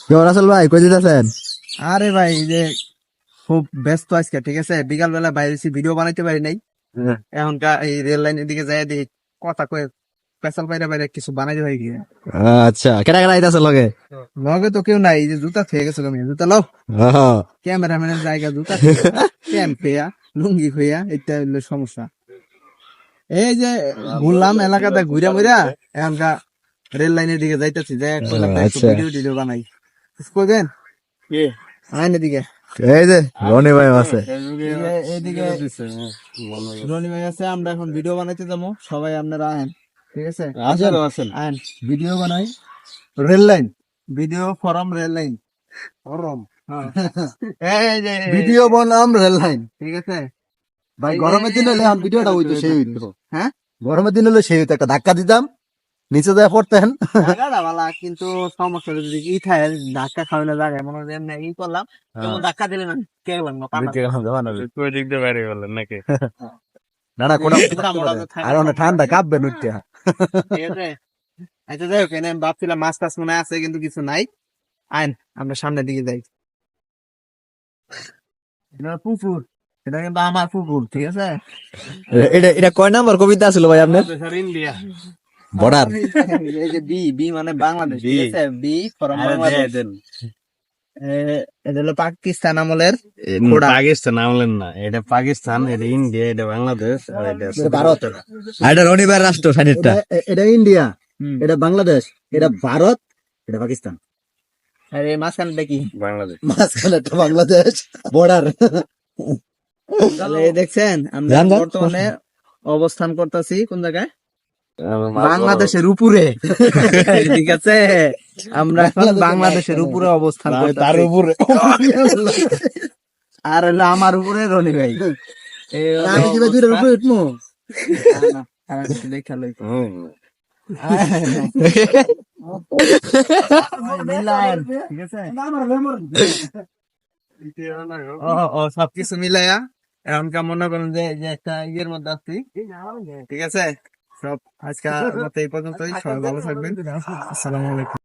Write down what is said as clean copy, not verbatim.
কেমন আছেন ভাই, কই যেতেছেন? আরে ভাই এই যে খুব ব্যস্ত আজকে, ঠিক আছে। বিকাল বেলা বাইরে ভিডিও বানাইতে পারি নাই। এখনকার এই রেল লাইনের দিকে যাই দেখি কথা কয়ে পেশাল বাইরে বাইরে কিছু বানাইতে পারি কি আচ্ছা, কেটা কেটা আইতাছে লগে? লগে তো কেউ নাই, এই যে জুতা থেকে গেছিল, আমি জুতা লাও ক্যামেরাম্যানের জায়গা জুতা প্যান্ট ফেয়া লুঙ্গি ফেয়া, এটা হইলো সমস্যা। এই যে ঘুরলাম এলাকাতে ঘুরা মুরা, এখনকার রেল লাইনের দিকে যাইতেছি, যাই আচ্ছা। ভিডিও টিডিও বানাই। করবেন আইন এদিকে, এই যে রনি ভাই আছে। এইদিকে রনি ভাই আছে। আমরা এখন ভিডিও বানাইতে যাবো, সবাই আপনারা আহেন, ঠিক আছে। আহেন ভিডিও বানাই rail line, video form rail line form, এই যে ভিডিও বনাম রেল লাইন, ঠিক আছে ভাই। গরমের দিন হলে ভিডিওটা হইতো সেই হইতো। হ্যাঁ গরমের দিন হলে সেই হইতো, একটা ধাক্কা দিতাম, নিচে যায় পড়তেন। জায়গাটা ভালো, কিন্তু সমস্যা যদি ই থাকে, ধাক্কা খাওয়ানো জায়গায় মনে হয় এমনি ই করলাম, কিন্তু ধাক্কা দিলে না কে বলবো না না, কোন আর অনেক ঠান্ডা কাঁপবে নুটটা। ঠিক আছে। আচ্ছা যাই হোক, এনে আমি ভাবছিলাম মাছ টাছ মনে হয় আছে, কিন্তু কিছু নাই। আইন আমরা সামনের দিকে যাই। এটা পুকুর, এটা কিন্তু আমার পুকুর, ঠিক আছে। এটা এটা কয় নাম্বার কবিতা ছিল ভাই আপনার? বর্ডার। এই যে বি, বি মানে বাংলাদেশ, ঠিক আছে। Before Bangladesh. এটা হলো পাকিস্তান আমলের ঘোড়া। পাকিস্তান আমলেন না, এটা পাকিস্তান, এটা ইন্ডিয়া, এটা বাংলাদেশ, আর এটা ভারত। আর এটা রনি ভাইয়ের রাষ্ট্র স্বাধীনতা। এটা ইন্ডিয়া, এটা বাংলাদেশ, এটা ভারত, এটা পাকিস্তান। আরে মাঝখানে দেখি বাংলাদেশ। মাঝখানে একটা বাংলাদেশ বর্ডার। তাহলে এই দেখছেন আমরা বর্তমানে অবস্থান করতেছি কোন জায়গায়, বাংলাদেশের উপরে। ঠিক আছে, আমরা এখন বাংলাদেশের উপরে অবস্থান করতেছি, তার উপরে আর হলো আমার উপরে রনি ভাই। আমি কি ভাই দুইটার উপরে উঠবো? দেখা লই সবকিছু মিলাইয়া এখনকার মনে করেন যে যে একটা ইয়ের মধ্যে আছি, ঠিক আছে। সব আজকে মতো এই পর্যন্তই, সবাই ভালো থাকবেন, আসসালামু আলাইকুম।